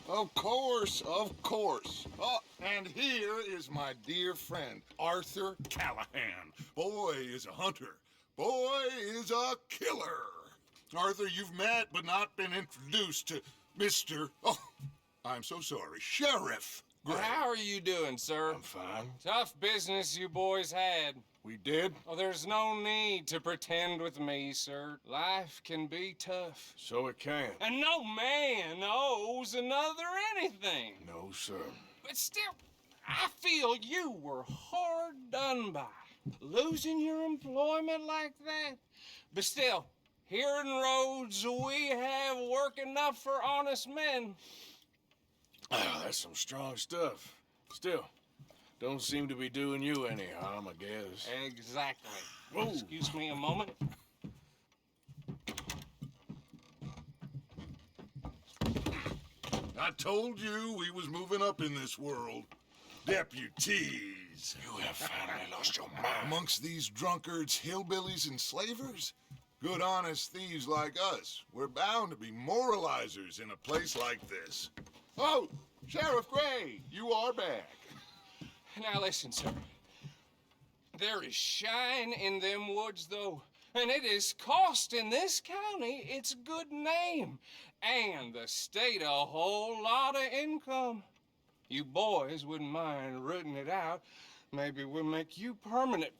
Of course, of course. Oh, and here is my dear friend, Arthur Callahan. Boy is a hunter. Boy is a killer. Arthur, you've met but not been introduced to Mr. Oh, I'm so sorry, Sheriff Gray. How are you doing, sir? I'm fine. Tough business you boys had. We did? Oh, there's no need to pretend with me, sir. Life can be tough. So it can. And no man owes another anything. No, sir. But still, I feel you were hard done by. Losing your employment like that. But still, here in Rhodes, we have work enough for honest men. Oh, that's some strong stuff. Still, don't seem to be doing you any harm, I guess. Exactly. Whoa. Excuse me a moment. I told you we was moving up in this world. Deputies. You have finally lost your mind. Amongst these drunkards, hillbillies, and slavers? Good honest thieves like us. We're bound to be moralizers in a place like this. Oh, Sheriff Gray, you are back. Now listen, sir. There is shine in them woods, though, and it is costing this county its good name and the state a whole lot of income. You boys wouldn't mind rooting it out. Maybe we'll make you permanent.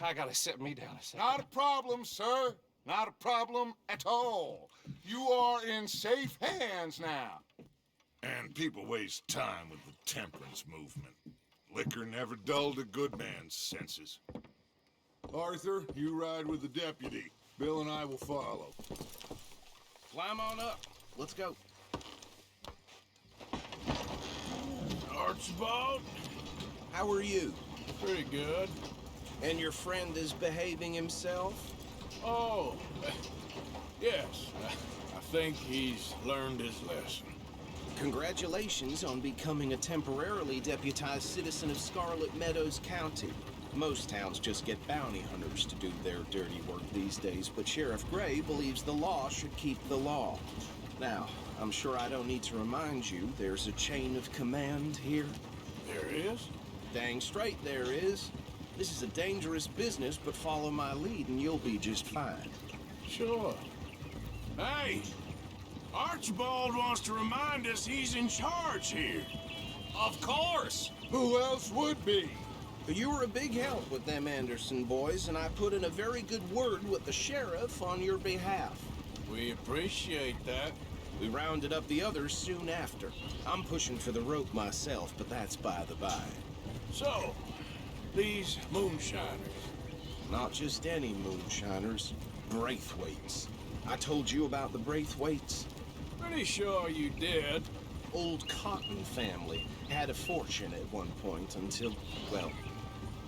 I gotta set me down a second. Not a problem, sir. Not a problem at all. You are in safe hands now. And people waste time with the temperance movement. Liquor never dulled a good man's senses. Arthur, you ride with the deputy. Bill and I will follow. Climb on up. Let's go. Archibald? How are you? Pretty good. And your friend is behaving himself? Oh, yes. I think he's learned his lesson. Congratulations on becoming a temporarily deputized citizen of Scarlet Meadows County. Most towns just get bounty hunters to do their dirty work these days, but Sheriff Gray believes the law should keep the law. Now, I'm sure I don't need to remind you there's a chain of command here. There is? Dang straight there is. This is a dangerous business, but follow my lead and you'll be just fine. Sure. Hey! Archibald wants to remind us he's in charge here. Of course. Who else would be? You were a big help with them Anderson boys, and I put in a very good word with the sheriff on your behalf. We appreciate that. We rounded up the others soon after. I'm pushing for the rope myself, but that's by the by. So, these moonshiners. Not just any moonshiners, Braithwaites. I told you about the Braithwaites? Pretty sure you did. Old Cotton family had a fortune at one point until, well,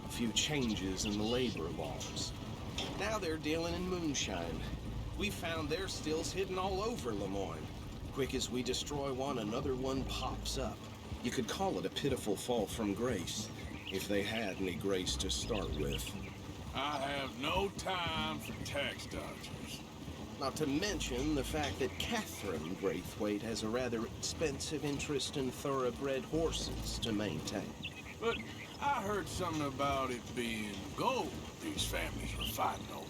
a few changes in the labor laws. Now they're dealing in moonshine. We found their stills hidden all over Lemoyne. Quick as we destroy one, another one pops up. You could call it a pitiful fall from grace, if they had any grace to start with. I have no time for tax dodgers. Not to mention the fact that Catherine Braithwaite has a rather expensive interest in thoroughbred horses to maintain. But I heard something about it being gold these families were fighting over.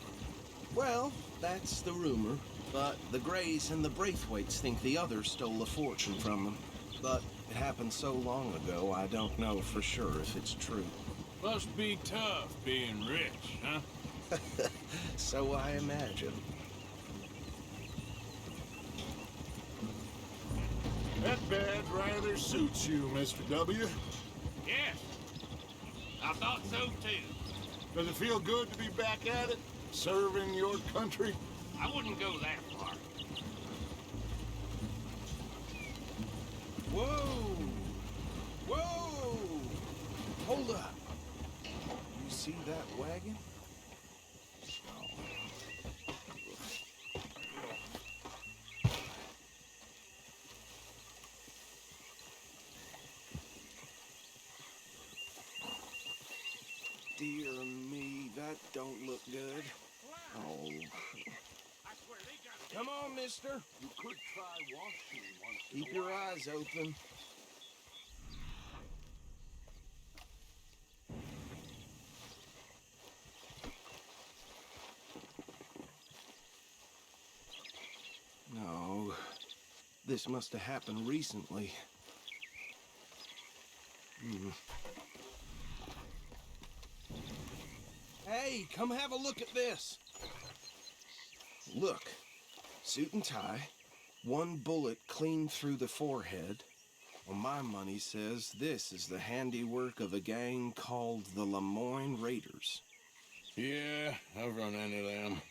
Well, that's the rumor. But the Grays and the Braithwaites think the others stole a fortune from them. But it happened so long ago, I don't know for sure if it's true. Must be tough being rich, huh? So I imagine. That badge rather suits you, Mr. W. Yes, I thought so too. Does it feel good to be back at it? Serving your country? I wouldn't go that far. Whoa! Whoa! Hold up. You see that wagon? Dear me, that don't look good. Oh. I swear they got Come on, mister. You could try washing once. Keep your eyes open. No, this must have happened recently. Hey, come have a look at this. Look, suit and tie, one bullet clean through the forehead. Well, my money says this is the handiwork of a gang called the Lemoyne Raiders. Yeah, I've run into them.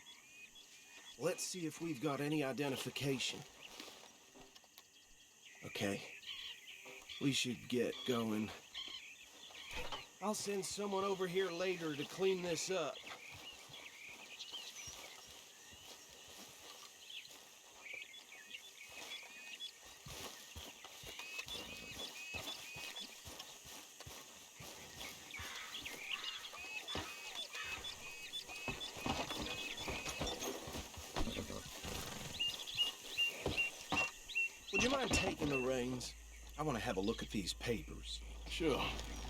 Let's see if we've got any identification. Okay, we should get going. I'll send someone over here later to clean this up. Would you mind taking the reins? I want to have a look at these papers. Sure.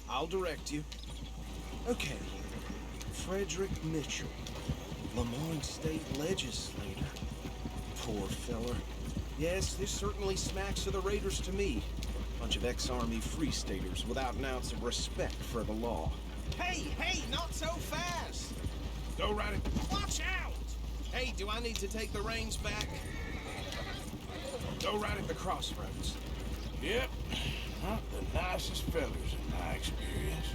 I'll direct you. Okay. Frederick Mitchell, Lemoyne State Legislator. Poor feller. Yes, this certainly smacks of the Raiders to me. Bunch of ex-Army Free Staters without an ounce of respect for the law. Hey, not so fast! Go right it. Watch out! Hey, do I need to take the reins back? Go right at the crossroads. Yep. Not the nicest fellers in my experience.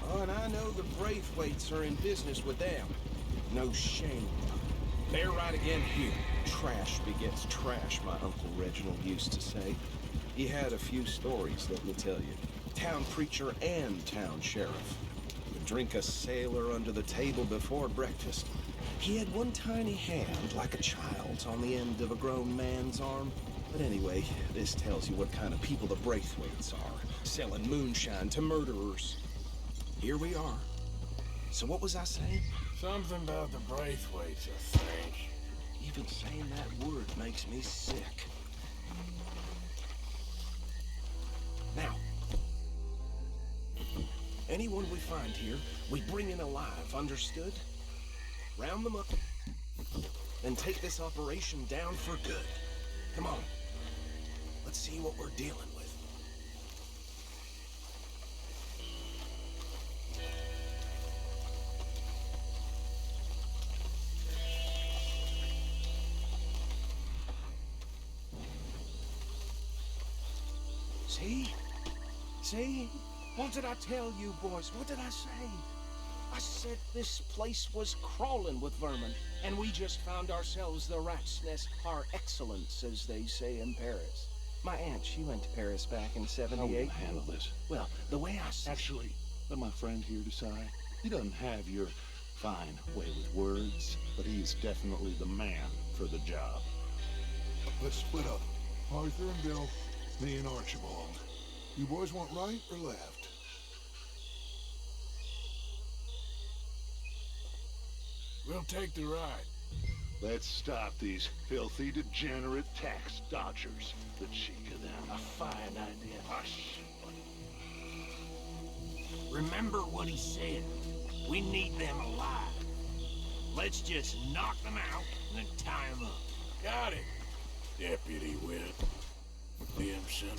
Oh, and I know the Braithwaites are in business with them. No shame. They're right again here. Trash begets trash, my Uncle Reginald used to say. He had a few stories, let me tell you. Town preacher and town sheriff. Would drink a sailor under the table before breakfast. He had one tiny hand, like a child's, on the end of a grown man's arm. But anyway, this tells you what kind of people the Braithwaites are. Selling moonshine to murderers. Here we are. So what was I saying? Something about the Braithwaites, I think. Even saying that word makes me sick. Now, anyone we find here, we bring in alive, understood? Round them up, and take this operation down for good. Come on. Let's see what we're dealing with. See? See? What did I tell you, boys? What did I say? I said this place was crawling with vermin, and we just found ourselves the rat's nest par excellence, as they say in Paris. My aunt, she went to Paris back in How '78. will you handle this? Well, the way I said... Actually, let my friend here decide. He doesn't have your fine way with words, but he's definitely the man for the job. Let's split up. Arthur and Bill, me and Archibald. You boys want right or left? We'll take the ride. Let's stop these filthy, degenerate tax dodgers. The cheek of them. A fine idea. Hush. Remember what he said. We need them alive. Let's just knock them out and then tie them up. Got it, Deputy Williamson.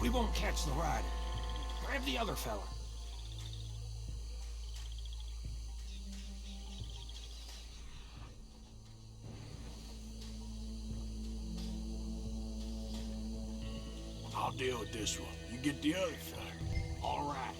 We won't catch the rider. Grab the other fella. I'll deal with this one. You get the other fella. All right.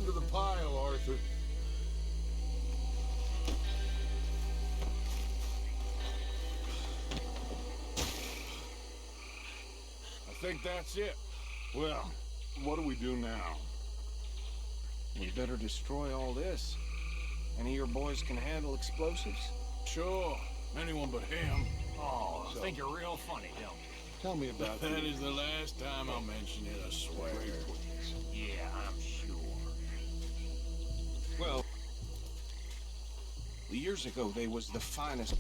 him to the pile, Arthur. I think that's it. Well, what do we do now? We better destroy all this. Any of your boys can handle explosives? Sure. Anyone but him. Oh, I think you're real funny, don't you? Tell me about That is the last time I'll mention it, I swear. Yeah, I'm sure. Well, years ago, they was the finest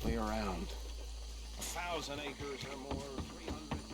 play around. 1,000 acres or more, 300 plays.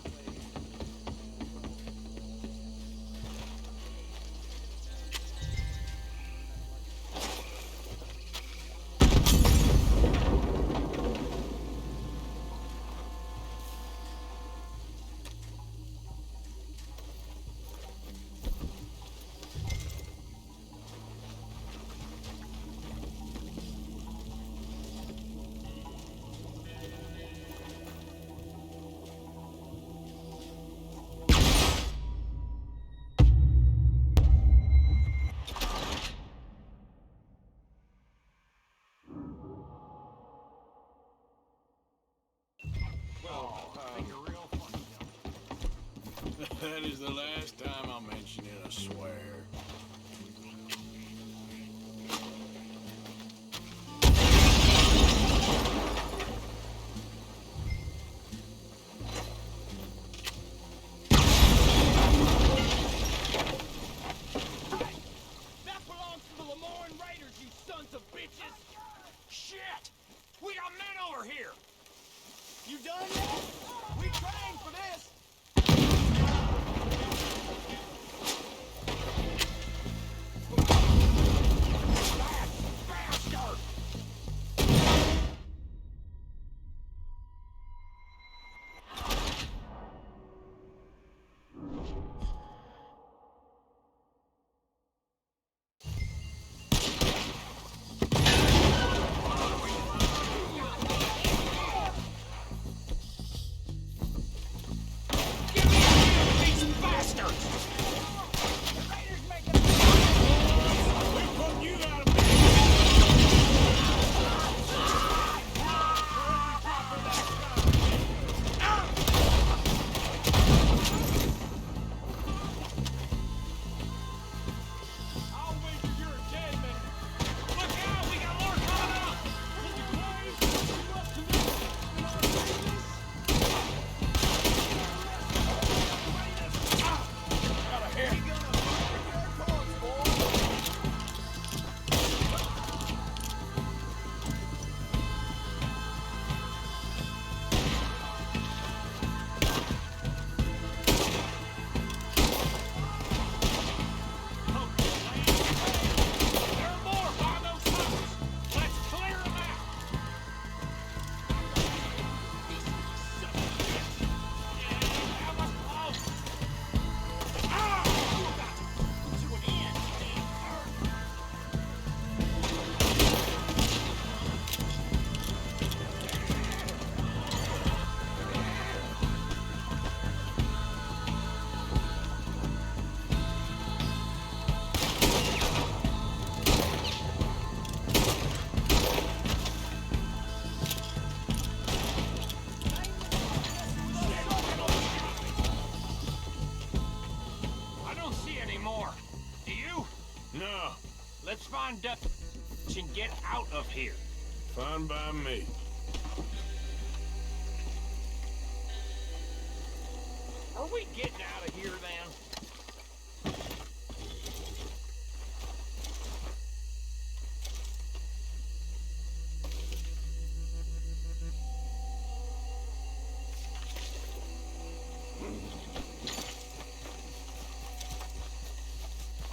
That is the last time I'll mention it, I swear. That belongs to the Lemoyne Raiders, you sons of bitches! Shit! We got men over here! You done yet? We trained for this! Bastard! Let's find Dutch and get out of here. Fine by me. Are we getting out of here then?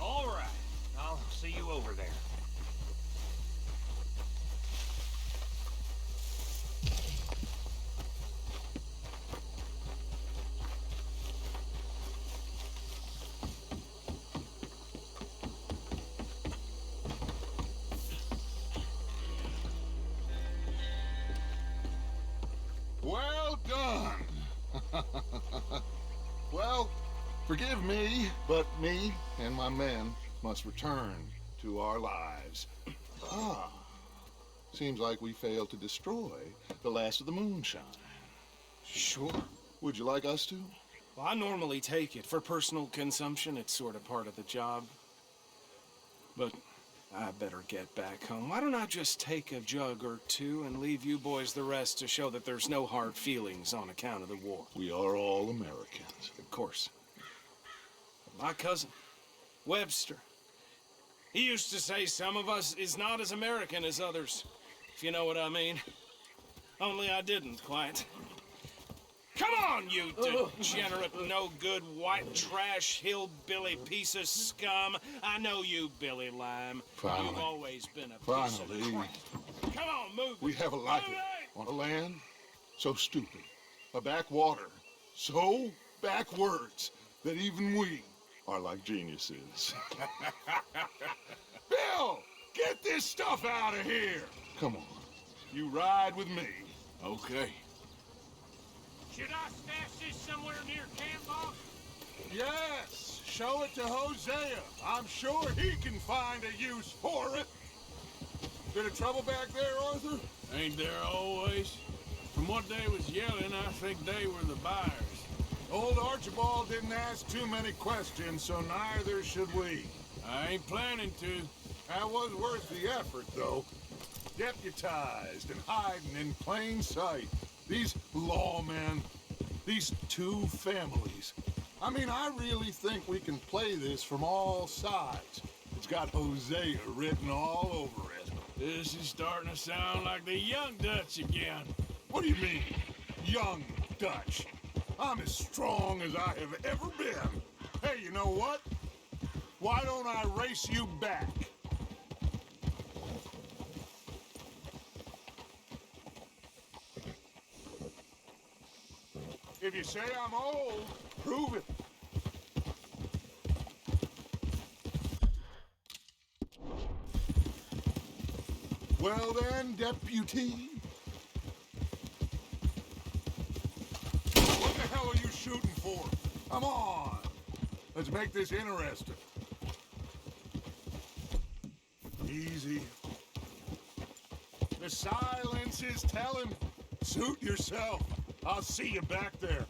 All right. I'll see you over there. Forgive me, but me and my men must return to our lives. Ah, seems like we failed to destroy the last of the moonshine. Sure. Would you like us to? Well, I normally take it. For personal consumption, it's sort of part of the job. But I better get back home. Why don't I just take a jug or two and leave you boys the rest to show that there's no hard feelings on account of the war? We are all Americans. Of course. My cousin, Webster, he used to say some of us is not as American as others, if you know what I mean. Only I didn't quite. Come on, you degenerate, no-good, white trash, hillbilly piece of scum. I know you, Billy Lime. Finally. You've always been a piece Finally. of crap. Come on, move it. We have a like Move it on a land so stupid, a backwater so backwards that even we are like geniuses. Bill, get this stuff out of here. Come on, you ride with me. Okay. Should I stash this somewhere near camp, boss? Yes, show it to Hosea. I'm sure he can find a use for it. Bit of trouble back there, Arthur? Ain't there always? From what they was yelling, I think they were the buyers. Old Archibald didn't ask too many questions, so neither should we. I ain't planning to. That was worth the effort, though. Deputized and hiding in plain sight. These lawmen, these two families. I mean, I really think we can play this from all sides. It's got Hosea written all over it. This is starting to sound like the Young Dutch again. What do you mean, young Dutch? I'm as strong as I have ever been. Hey, you know what? Why don't I race you back? If you say I'm old, prove it. Well then, deputy. What the hell are you shooting for? Come on. Let's make this interesting. Easy. The silence is telling. Suit yourself. I'll see you back there.